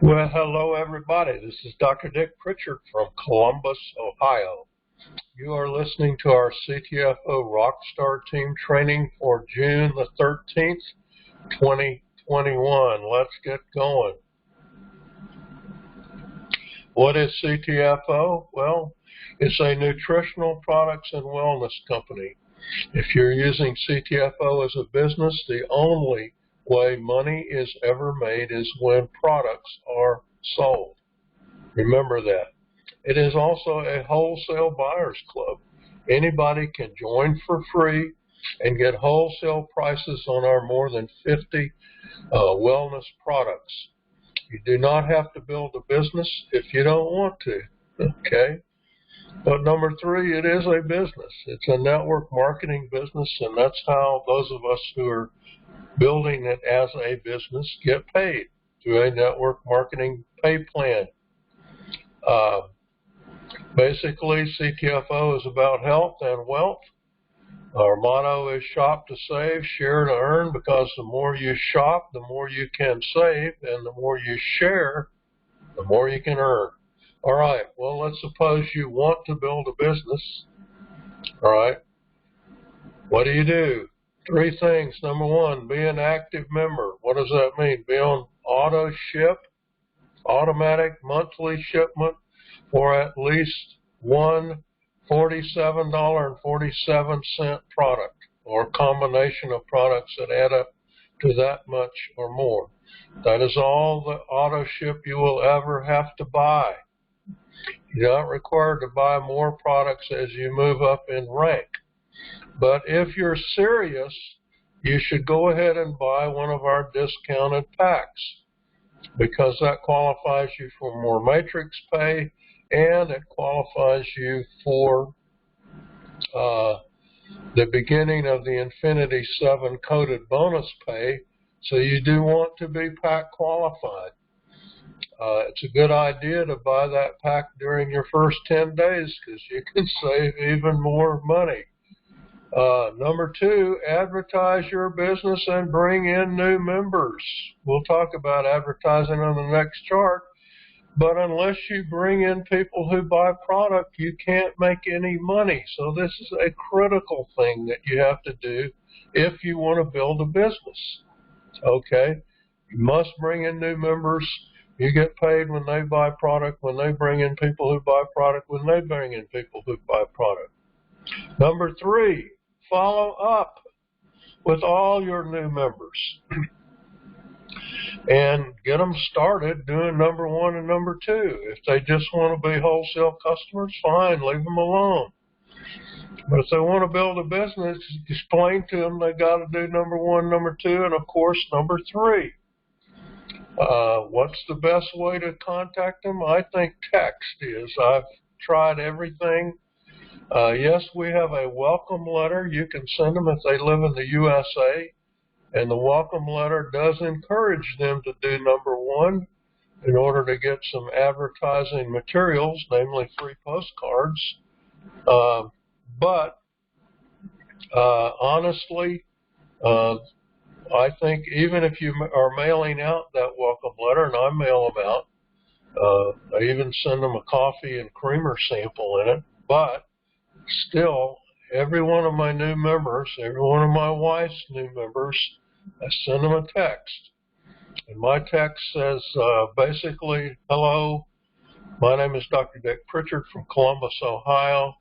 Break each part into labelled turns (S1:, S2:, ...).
S1: Well, hello everybody. This is Dr. Dick Pritchard from Columbus, Ohio. You are listening to our CTFO Rockstar Team training for June the 13th, 2021. Let's get going. What is CTFO? Well, it's a nutritional products and wellness company. If you're using CTFO as a business, the only way money is ever made is when products are sold. Remember that. It is also a wholesale buyers club. Anybody can join for free and get wholesale prices on our more than 50 wellness products. You do not have to build a business if you don't want to, okay? But number three, it is a business. It's a network marketing business, and that's how those of us who are building it as a business get paid, through a network marketing pay plan. Basically, CTFO is about health and wealth. Our motto is shop to save, share to earn, because the more you shop, the more you can save, and the more you share, the more you can earn. All right, well, let's suppose you want to build a business. All right, what do? Three things. Number one, be an active member. What does that mean? Be on auto ship, automatic monthly shipment for at least one $47.47 product, or combination of products that add up to that much or more. That is all the auto ship you will ever have to buy. You're not required to buy more products as you move up in rank. But if you're serious, you should go ahead and buy one of our discounted packs, because that qualifies you for more matrix pay, and it qualifies you for the beginning of the Infinity 7 coded bonus pay, so you do want to be pack qualified. It's a good idea to buy that pack during your first 10 days, because you can save even more money. Number two, advertise your business and bring in new members. We'll talk about advertising on the next chart, but unless you bring in people who buy product, you can't make any money. So this is a critical thing that you have to do if you want to build a business. Okay? You must bring in new members. You get paid when they buy product, when they bring in people who buy product, when they bring in people who buy product. Number three, follow up with all your new members and get them started doing number one and number two. If they just want to be wholesale customers, fine, leave them alone. But if they want to build a business, explain to them they got to do number one, number two, and of course number three. What's the best way to contact them? I think text is. I've tried everything. Yes, we have a welcome letter. You can send them if they live in the USA, and the welcome letter does encourage them to do number one in order to get some advertising materials, namely free postcards. But honestly, I think even if you are mailing out that welcome letter, and I mail them out, I even send them a coffee and creamer sample in it, but still, every one of my new members, every one of my wife's new members, I send them a text. And my text says basically, hello, my name is Dr. Dick Pritchard from Columbus, Ohio.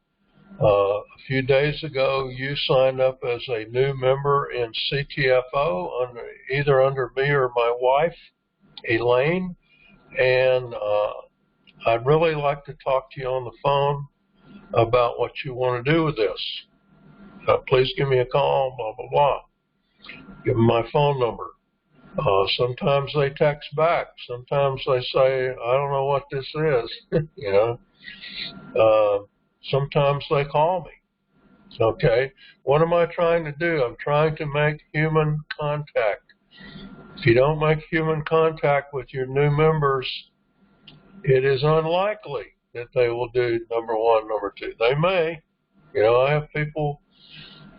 S1: A few days ago, you signed up as a new member in CTFO, either under me or my wife, Elaine, and I'd really like to talk to you on the phone about what you want to do with this. Please give me a call, blah, blah, blah. Give them my phone number. Sometimes they text back. Sometimes they say, I don't know what this is, you know. Sometimes they call me. Okay, what am I trying to do? I'm trying to make human contact. If you don't make human contact with your new members, it is unlikely that they will do number one, number two. They may. You know, I have people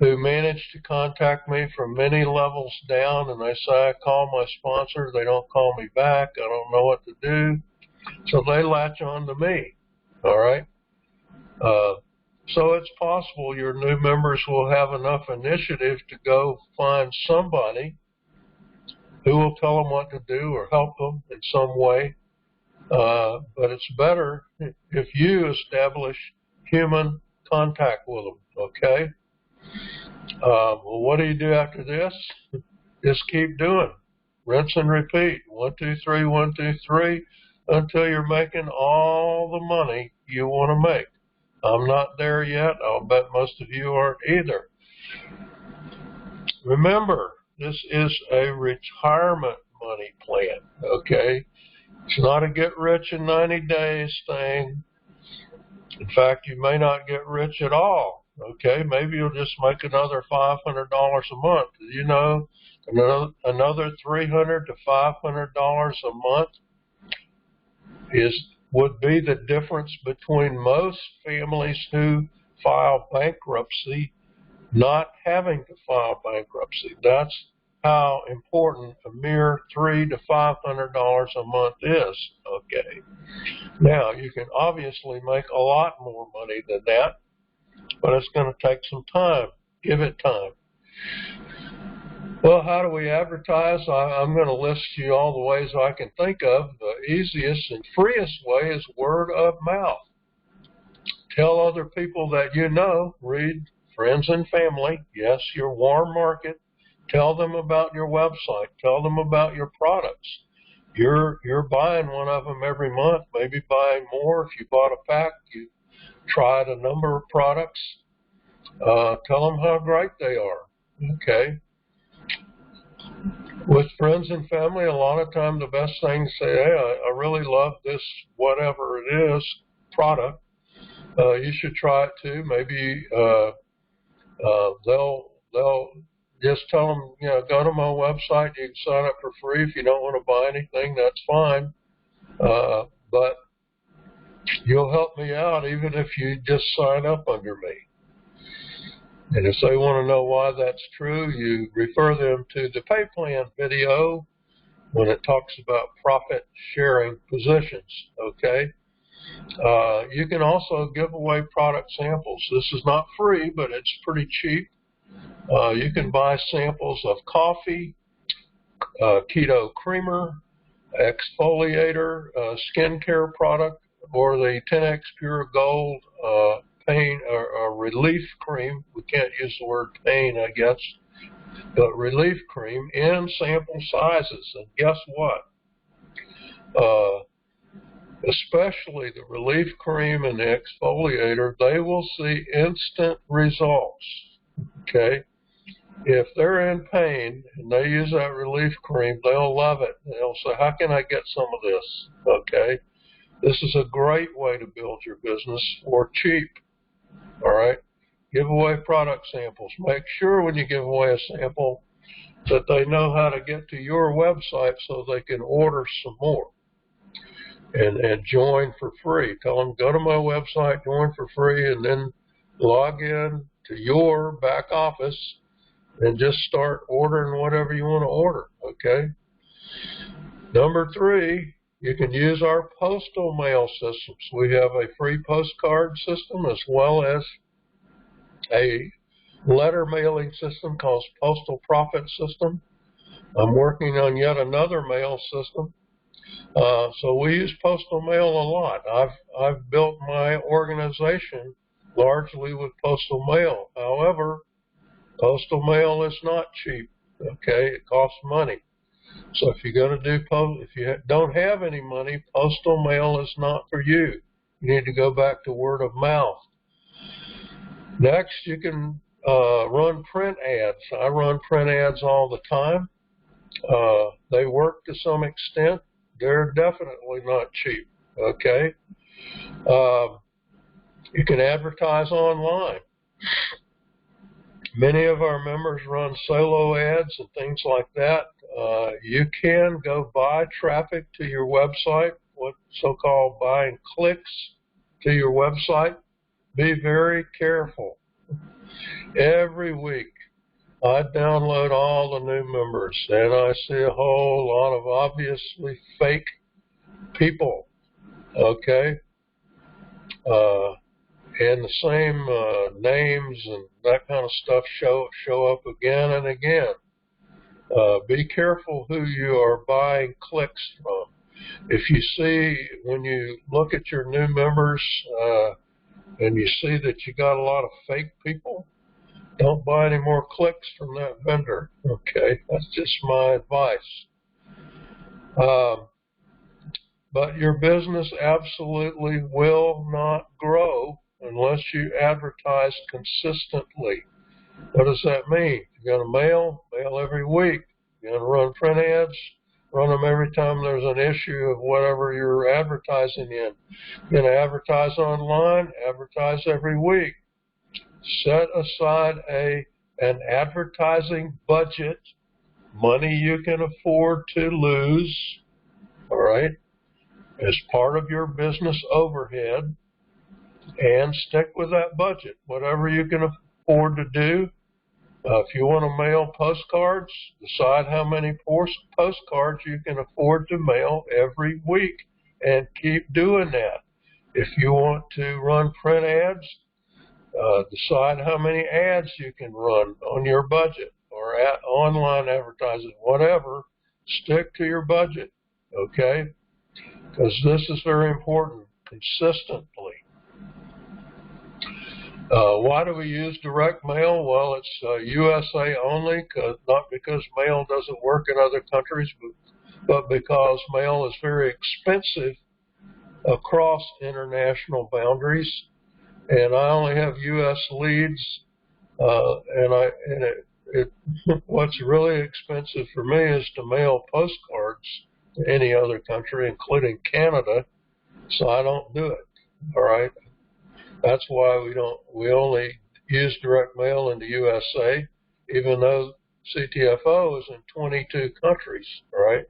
S1: who manage to contact me from many levels down, and they say, I call my sponsor, they don't call me back, I don't know what to do, so they latch on to me, all right? So it's possible your new members will have enough initiative to go find somebody who will tell them what to do or help them in some way, but it's better if you establish human contact with them, okay? Well, what do you do after this? Just keep doing. Rinse and repeat. 1, 2, 3, 1, 2, 3, until you're making all the money you want to make. I'm not there yet. I'll bet most of you aren't either. Remember, this is a retirement money plan, okay? It's not a get rich in 90 days thing. In fact, you may not get rich at all, okay? Maybe you'll just make another $500 a month. You know, another $300 to $500 a month would be the difference between most families who file bankruptcy not having to file bankruptcy. That's how important a mere $300 to $500 a month is, okay? Now, you can obviously make a lot more money than that, but it's going to take some time. Give it time. Well, how do we advertise? I'm going to list you all the ways I can think of. The easiest and freest way is word of mouth. Tell other people that you know, read friends and family, yes, your warm market. Tell them about your website. Tell them about your products. You're buying one of them every month, maybe buying more. If you bought a pack, you tried a number of products. Tell them how great they are, okay? With friends and family, a lot of times the best thing to say, hey, I really love this whatever it is product. You should try it too. Maybe they'll just tell them, you know, go to my website. You can sign up for free. If you don't want to buy anything, that's fine. But you'll help me out even if you just sign up under me. And if they want to know why that's true, you refer them to the pay plan video when it talks about profit sharing positions, okay? You can also give away product samples. This is not free, but it's pretty cheap. You can buy samples of coffee, keto creamer, exfoliator, skincare product, or the 10X Pure Gold pain or relief cream. We can't use the word pain, I guess, but relief cream in sample sizes. And guess what? Especially the relief cream and the exfoliator, they will see instant results, okay? If they're in pain and they use that relief cream, they'll love it. They'll say, how can I get some of this, okay? This is a great way to build your business for cheap, all right? Give away product samples. Make sure when you give away a sample that they know how to get to your website so they can order some more. And join for free. Tell them, go to my website, join for free, and then log in to your back office and just start ordering whatever you want to order, okay? Number 3, you can use our postal mail systems. We have a free postcard system as well as a letter mailing system called Postal Profit System. I'm working on yet another mail system. So we use postal mail a lot. I've built my organization largely with postal mail. However, postal mail is not cheap, okay? It costs money. So if you're going to do if you don't have any money, postal mail is not for you. You need to go back to word of mouth. Next, you can run print ads. I run print ads all the time. They work to some extent. They're definitely not cheap, okay? You can advertise online. Many of our members run solo ads and things like that. You can go buy traffic to your website, what so-called buying clicks to your website. Be very careful. Every week, I download all the new members, and I see a whole lot of obviously fake people, okay? And the same names and that kind of stuff show up again and again. Be careful who you are buying clicks from. If you see, when you look at your new members and you see that you got a lot of fake people, don't buy any more clicks from that vendor, okay? That's just my advice. But your business absolutely will not grow unless you advertise consistently. What does that mean? You're going to mail every week. You're going to run print ads, run them every time there's an issue of whatever you're advertising in. You're going to advertise online, advertise every week. Set aside an advertising budget, money you can afford to lose, all right, as part of your business overhead, and stick with that budget. Whatever you can afford to do. If you want to mail postcards, decide how many postcards you can afford to mail every week and keep doing that. If you want to run print ads, decide how many ads you can run on your budget, or online advertising, whatever. Stick to your budget, okay? Because this is very important, consistently. Why do we use direct mail? Well, it's USA only, not because mail doesn't work in other countries, but because mail is very expensive across international boundaries. And I only have U.S. leads, what's really expensive for me is to mail postcards to any other country, including Canada, so I don't do it, all right? That's why we only use direct mail in the USA, even though CTFO is in 22 countries, all right?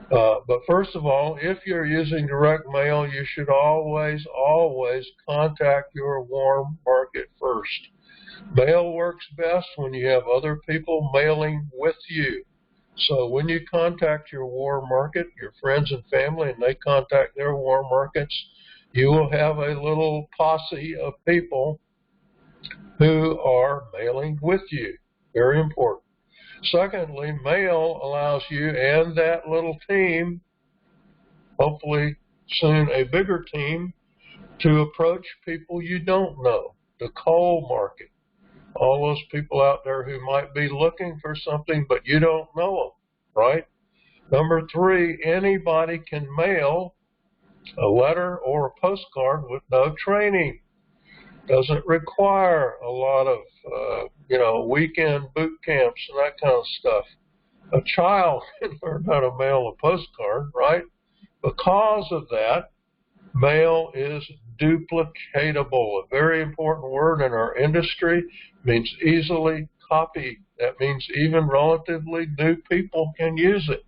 S1: But first of all, if you're using direct mail, you should always contact your warm market first. Mail works best when you have other people mailing with you. So when you contact your warm market, your friends and family, and they contact their warm markets, you will have a little posse of people who are mailing with you. Very important. Secondly, mail allows you and that little team, hopefully soon a bigger team, to approach people you don't know, the cold market. All those people out there who might be looking for something, but you don't know them, right? Number three, anybody can mail a letter or a postcard with no training. Doesn't require a lot of, weekend boot camps and that kind of stuff. A child can learn how to mail a postcard, right? Because of that, mail is duplicatable. A very important word in our industry. Means easily copied. That means even relatively new people can use it.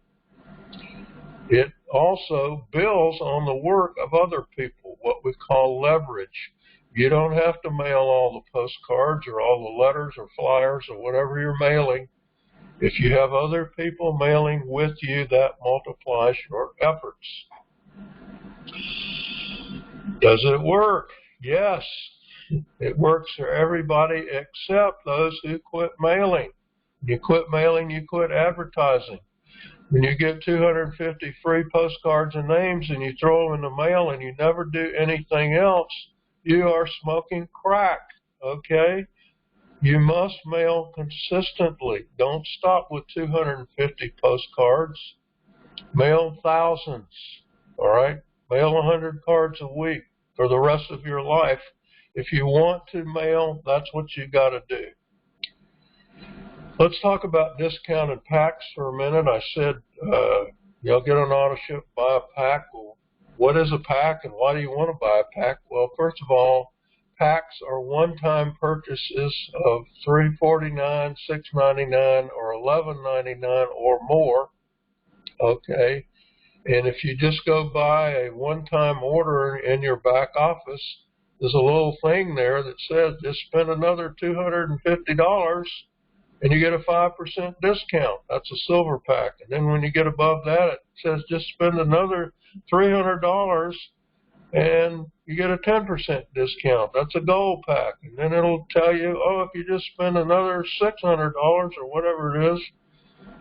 S1: It also builds on the work of other people, what we call leverage. You don't have to mail all the postcards or all the letters or flyers or whatever you're mailing. If you have other people mailing with you, that multiplies your efforts. Does it work? Yes. It works for everybody except those who quit mailing. You quit mailing, you quit advertising. When you get 250 free postcards and names and you throw them in the mail and you never do anything else, you are smoking crack, okay? You must mail consistently. Don't stop with 250 postcards. Mail thousands, all right? Mail 100 cards a week for the rest of your life. If you want to mail, that's what you got to do. Let's talk about discounted packs for a minute. I said, you'll get an auto ship, buy a pack. Well, what is a pack and why do you want to buy a pack? Well, first of all, packs are one-time purchases of $3.49, $6.99, or $11.99 or more, okay? And if you just go buy a one-time order in your back office, there's a little thing there that says just spend another $250 and you get a 5% discount. That's a silver pack. And then when you get above that, it says just spend another $300 and you get a 10% discount. That's a gold pack. And then it'll tell you, oh, if you just spend another $600 or whatever it is,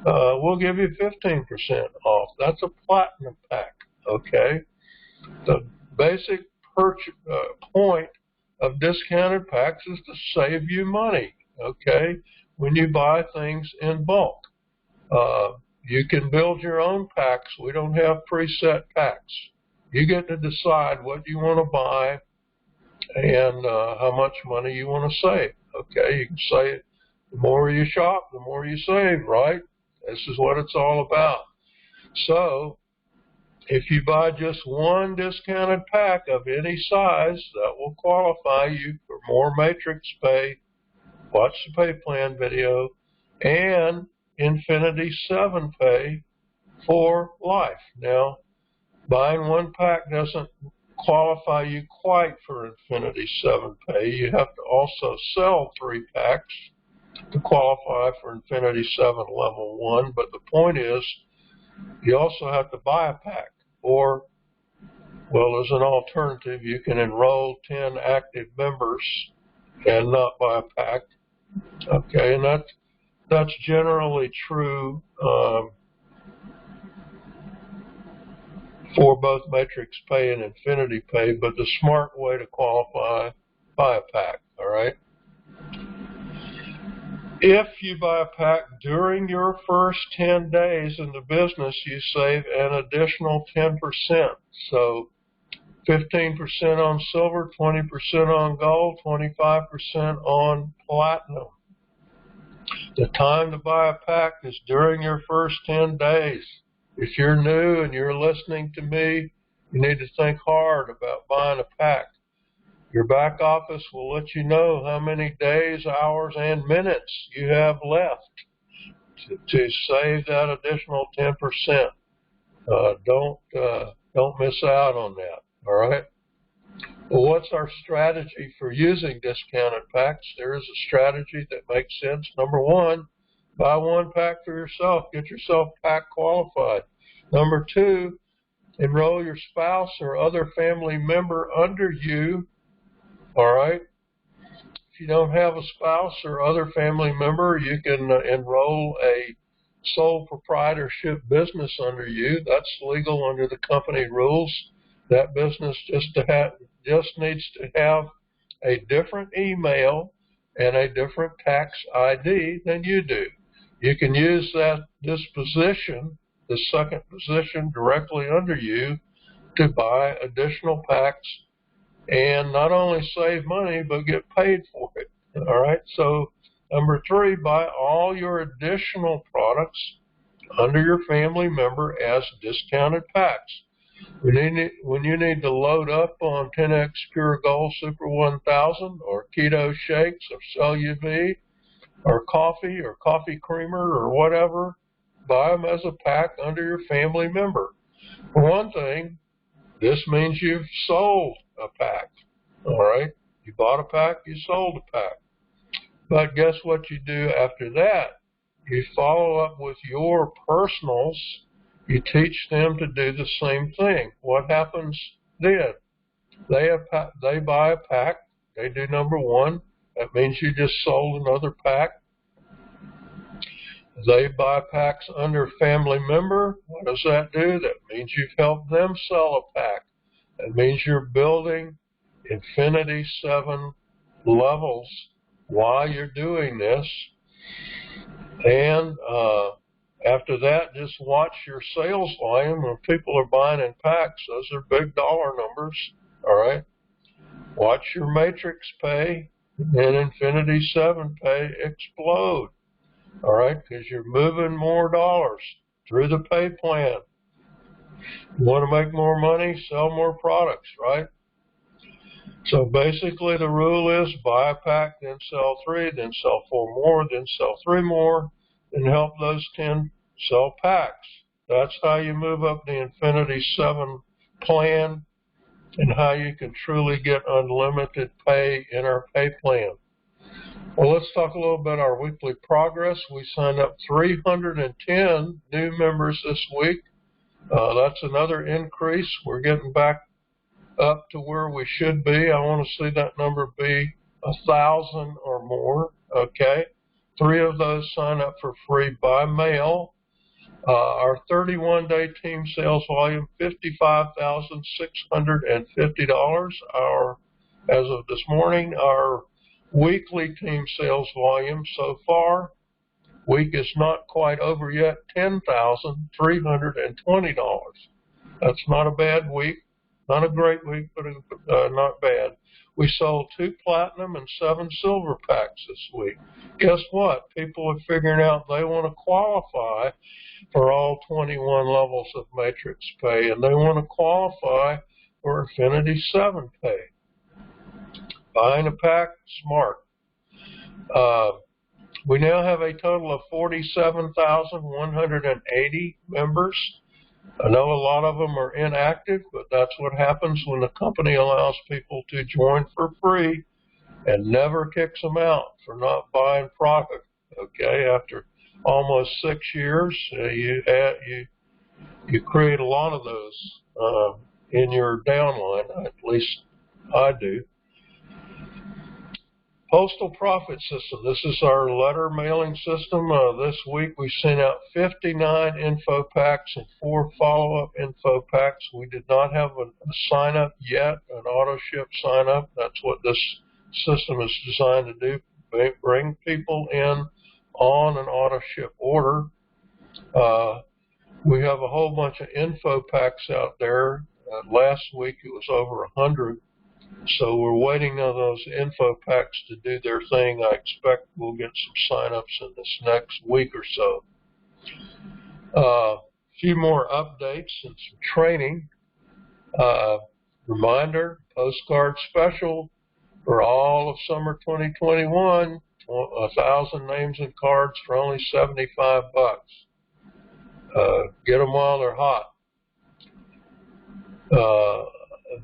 S1: we'll give you 15% off. That's a platinum pack, okay? The basic point of discounted packs is to save you money, okay, when you buy things in bulk. You can build your own packs. We don't have preset packs. You get to decide what you want to buy and how much money you want to save, okay? You can say the more you shop, the more you save, right? This is what it's all about. So if you buy just one discounted pack of any size, that will qualify you for more matrix pay, watch the pay plan video, and Infinity 7 pay for life. Now, buying one pack doesn't qualify you quite for Infinity 7 pay. You have to also sell 3 packs to qualify for Infinity 7 Level 1, but the point is you also have to buy a pack, or, well, as an alternative, you can enroll 10 active members and not buy a pack, okay, and that's generally true for both matrix pay and infinity pay, but the smart way to qualify, buy a pack, all right? If you buy a pack during your first 10 days in the business, you save an additional 10%. So 15% on silver, 20% on gold, 25% on platinum. The time to buy a pack is during your first 10 days. If you're new and you're listening to me, you need to think hard about buying a pack. Your back office will let you know how many days, hours, and minutes you have left to save that additional 10%. Don't miss out on that, all right? Well, what's our strategy for using discounted packs? There is a strategy that makes sense. Number one, buy one pack for yourself. Get yourself pack qualified. Number two, enroll your spouse or other family member under you. All right. If you don't have a spouse or other family member, you can enroll a sole proprietorship business under you. That's legal under the company rules. That business just needs to have a different email and a different tax ID than you do. You can use this position, the second position directly under you, to buy additional packs and not only save money, but get paid for it, all right? So, number three, buy all your additional products under your family member as discounted packs. When you need to load up on 10X Pure Gold Super 1000 or Keto Shakes or Cell-UV or coffee creamer or whatever, buy them as a pack under your family member. For one thing, this means you've sold a pack, all right? You bought a pack, you sold a pack. But guess what you do after that? You follow up with your personals. You teach them to do the same thing. What happens then? They buy a pack. They do number one. That means you just sold another pack. They buy packs under family member. What does that do? That means you've helped them sell a pack. That means you're building Infinity 7 levels while you're doing this. And after that, just watch your sales volume. When people are buying in packs, those are big dollar numbers, all right? Watch your matrix pay and Infinity 7 pay explode, all right? Because you're moving more dollars through the pay plan. You want to make more money, sell more products, right? So basically the rule is buy a pack, then sell 3, then sell 4 more, then sell 3 more, and help those 10 sell packs. That's how you move up the Infinity 7 plan and how you can truly get unlimited pay in our pay plan. Well, let's talk a little bit about our weekly progress. We signed up 310 new members this week. That's another increase. We're getting back up to where we should be. I want to see that number be 1,000 or more. Okay, 3 of those sign up for free by mail. Our 31-day team sales volume, $55,650. As of this morning, our weekly team sales volume so far, week is not quite over yet, $10,320. That's not a bad week, not a great week, but not bad. We sold 2 platinum and 7 silver packs this week. Guess what? People are figuring out they want to qualify for all 21 levels of matrix pay, and they want to qualify for Affinity 7 pay. Buying a pack, smart. We now have a total of 47,180 members. I know a lot of them are inactive, but that's what happens when the company allows people to join for free and never kicks them out for not buying product. Okay, after almost 6 years, you create a lot of those in your downline. At least I do. Postal Profit System. This is our letter mailing system. This week we sent out 59 info packs and 4 follow-up info packs. We did not have a sign-up yet, an auto-ship sign-up. That's what this system is designed to do, bring people in on an auto-ship order. We have a whole bunch of info packs out there. Last week it was over 100. So we're waiting on those info packs to do their thing. I expect we'll get some sign-ups in this next week or so. A few more updates and some training. Reminder, postcard special for all of summer 2021, 1,000 names and cards for only $75. Get them while they're hot.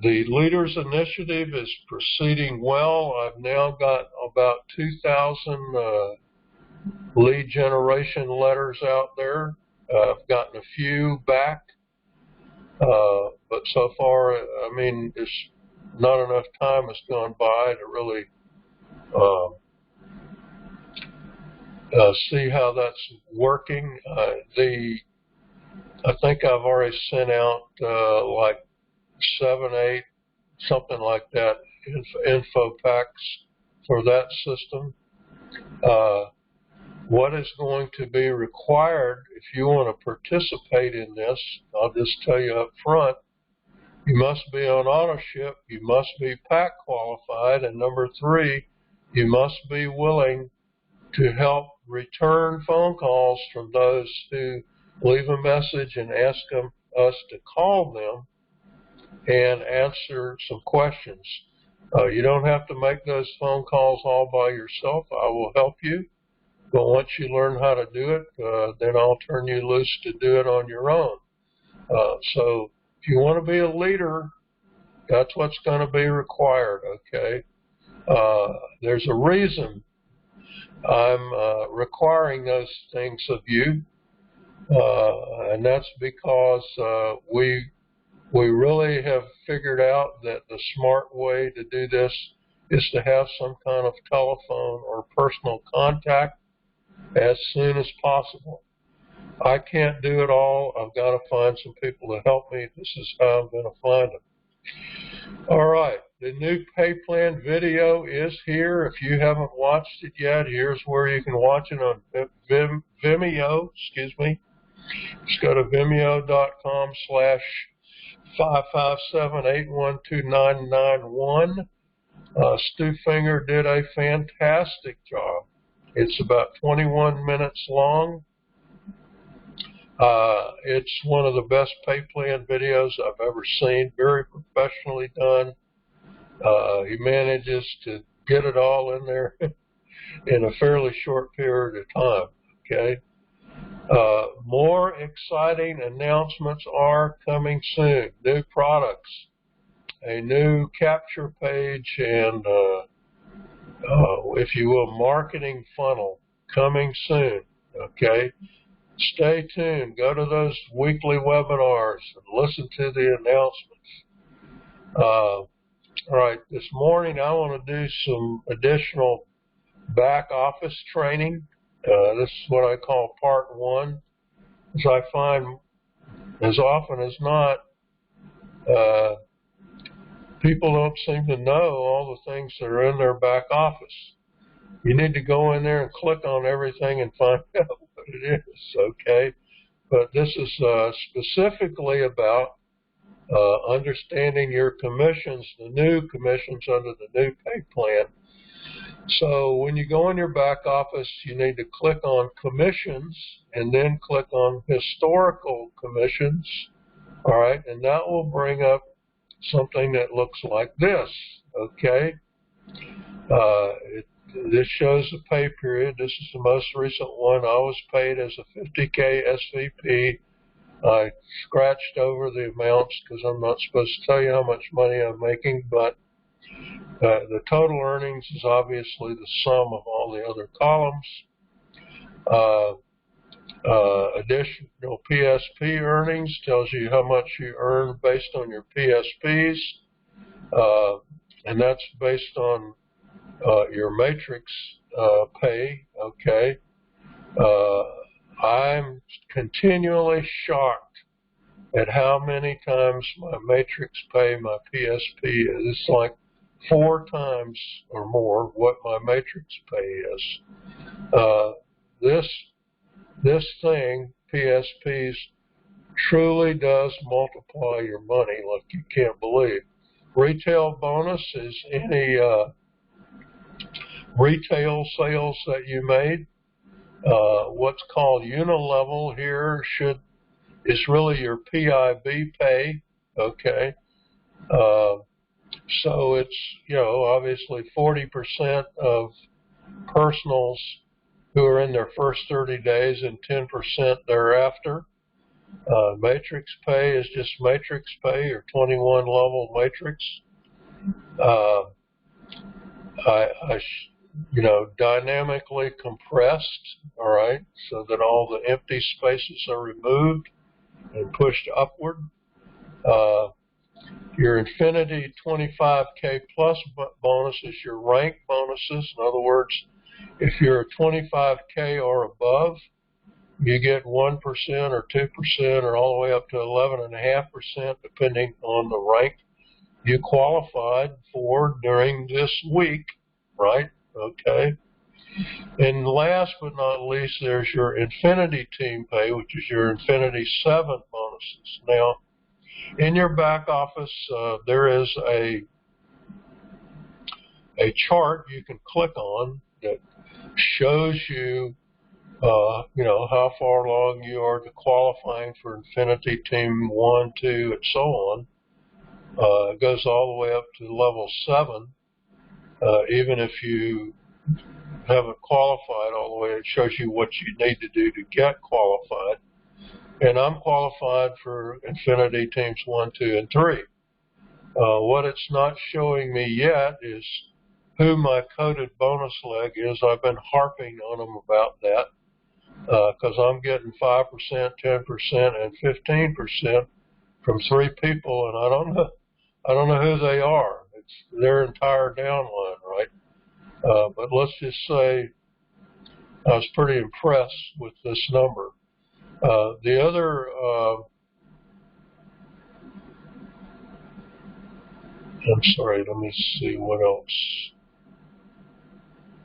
S1: The Leaders Initiative is proceeding well. I've now got about 2,000 lead generation letters out there. I've gotten a few back, but so far, I mean, it's not enough time has gone by to really see how that's working. I think I've already sent out like 7, 8, something like that, info packs for that system. What is going to be required if you want to participate in this, I'll just tell you up front, you must be on auto ship, you must be pack qualified, and number 3, you must be willing to help return phone calls from those who leave a message and ask us to call them and answer some questions. You don't have to make those phone calls all by yourself. I will help you. But once you learn how to do it, then I'll turn you loose to do it on your own. So if you want to be a leader, that's what's going to be required, okay? There's a reason I'm requiring those things of you, and that's because we really have figured out that the smart way to do this is to have some kind of telephone or personal contact as soon as possible. I can't do it all. I've got to find some people to help me. This is how I'm going to find them. All right, the new pay plan video is here. If you haven't watched it yet, here's where you can watch it on Vimeo. Just go to vimeo.com/557812991. Stu Finger did a fantastic job. It's about 21 minutes long. It's one of the best pay plan videos I've ever seen, very professionally done. He manages to get it all in there in a fairly short period of time, okay? More exciting announcements are coming soon. New products. a new capture page and, if you will, marketing funnel coming soon, okay? Stay tuned. Go to those weekly webinars and listen to the announcements. All right, this morning I want to do some additional back office training. This is what I call part one, as I find as often as not, people don't seem to know all the things that are in their back office. You need to go in there and click on everything and find out what it is, okay? But this is specifically about understanding your commissions, the new commissions under the new pay plan. So when you go in your back office, you need to click on commissions and then click on historical commissions, all right? And that will bring up something that looks like this, okay? This shows the pay period. This is the most recent one. I was paid as a 50K SVP. I scratched over the amounts because I'm not supposed to tell you how much money I'm making, but the total earnings is obviously the sum of all the other columns. Additional PSP earnings tells you how much you earn based on your PSPs, and that's based on your matrix pay, okay? I'm continually shocked at how many times my matrix pay, my PSP is. It's like 4 times or more what my matrix pay is. This thing, PSPs, truly does multiply your money like you can't believe. Retail bonus is any retail sales that you made. What's called unilevel here is really your PIB pay, okay? So it's, obviously 40% of personals who are in their first 30 days and 10% thereafter. Matrix pay is just matrix pay or 21 level matrix. Dynamically compressed, all right, so that all the empty spaces are removed and pushed upward. Your Infinity 25K plus bonus is your rank bonuses. In other words, if you're a 25K or above, you get 1% or 2% or all the way up to 11.5%, depending on the rank you qualified for during this week, right? Okay. And last but not least, there's your Infinity Team Pay, which is your Infinity 7 bonuses. Now, in your back office, there is a chart you can click on that shows you, how far along you are to qualifying for Infinity Team 1, 2, and so on. It goes all the way up to level 7. Even if you haven't qualified all the way, it shows you what you need to do to get qualified. And I'm qualified for Infinity Teams 1, 2, and 3. What it's not showing me yet is who my coded bonus leg is. I've been harping on them about that because I'm getting 5%, 10%, and 15% from 3 people, and I don't know who they are. It's their entire downline, right? But let's just say I was pretty impressed with this number. The other, I'm sorry, let me see what else.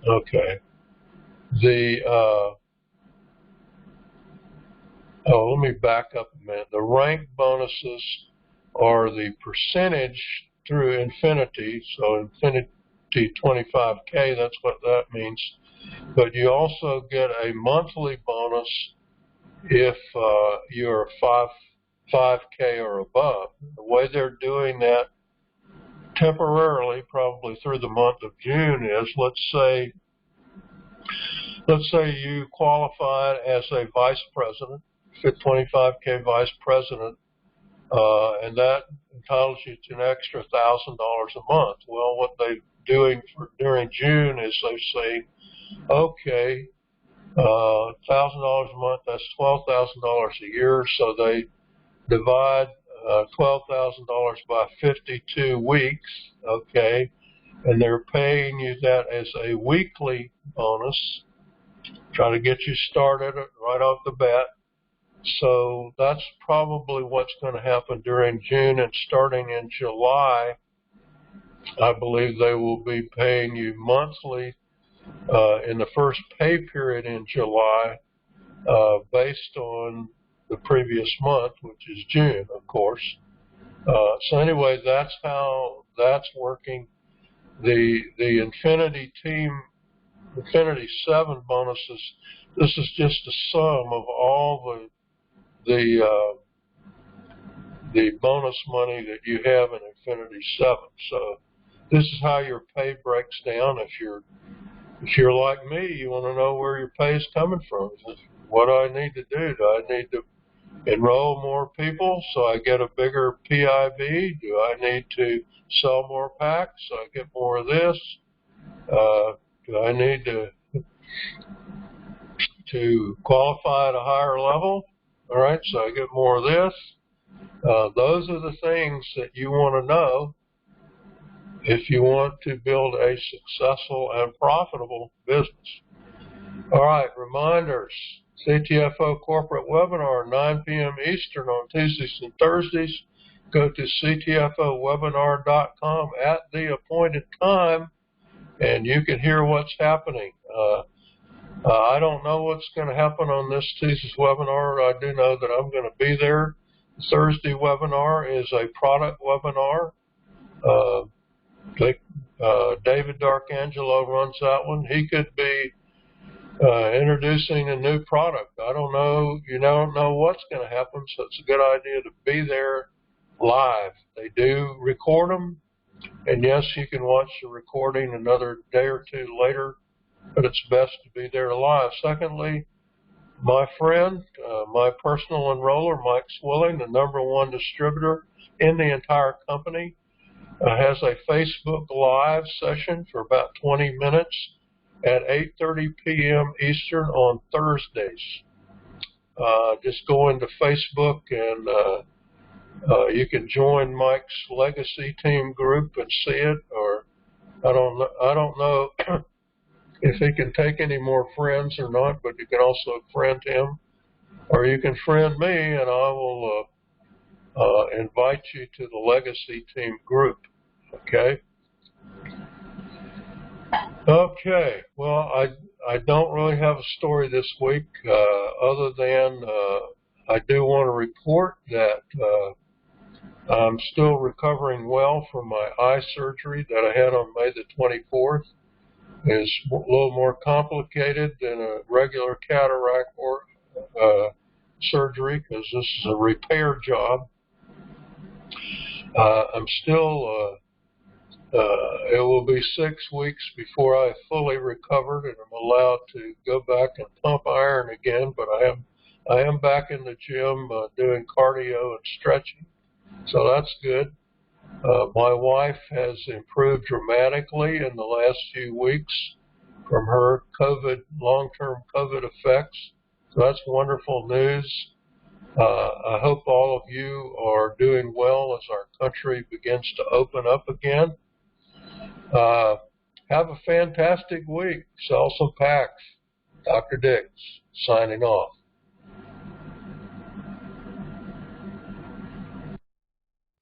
S1: Okay. Let me back up a minute. The rank bonuses are the percentage through Infinity, so Infinity 25K, that's what that means. But you also get a monthly bonus if you're 5K or above. The way they're doing that temporarily, probably through the month of June, is let's say you qualified as a vice president, 25K vice president and that entitles you to an extra $1,000 a month. Well, what they're doing during June is they say, okay, $1,000 a month, that's $12,000 a year, so they divide $12,000 by 52 weeks, okay, and they're paying you that as a weekly bonus, try to get you started right off the bat. So that's probably what's going to happen during June, and starting in July, I believe they will be paying you monthly in the first pay period in July based on the previous month, which is June, of course. So anyway, that's how that's working. The Infinity 7 bonuses, this is just a sum of all the bonus money that you have in Infinity 7. So this is how your pay breaks down. If you're like me, you want to know where your pay is coming from. What do I need to do? Do I need to enroll more people so I get a bigger PIB? Do I need to sell more packs so I get more of this? Do I need to qualify at a higher level? All right, so I get more of this. Those are the things that you want to know if you want to build a successful and profitable business. All right, reminders. CTFO corporate webinar, 9 p.m. Eastern on Tuesdays and Thursdays. Go to ctfowebinar.com at the appointed time, and you can hear what's happening. I don't know what's going to happen on this Tuesday's webinar. I do know that I'm going to be there. The Thursday webinar is a product webinar. David D'Arcangelo runs that one. He could be introducing a new product. I don't know. You don't know what's going to happen, so it's a good idea to be there live. They do record them, and yes, you can watch the recording another day or two later, but it's best to be there live. Secondly, my friend, my personal enroller, Mike Swilling, the #1 distributor in the entire company, has a Facebook Live session for about 20 minutes at 8:30 p.m. Eastern on Thursdays. Just go into Facebook and you can join Mike's Legacy Team group and see it. Or I don't know if he can take any more friends or not, but you can also friend him, or you can friend me, and I will invite you to the Legacy Team group. Okay. Okay. Well, I don't really have a story this week, other than I do want to report that I'm still recovering well from my eye surgery that I had on May the 24th. It's a little more complicated than a regular cataract surgery, because this is a repair job. I'm still, it will be 6 weeks before I fully recovered and I'm allowed to go back and pump iron again, but I am back in the gym doing cardio and stretching, so that's good. My wife has improved dramatically in the last few weeks from her long-term COVID effects. So that's wonderful news. I hope all of you are doing well as our country begins to open up again. Have a fantastic week. Sell some packs. Dr. Dix, signing off.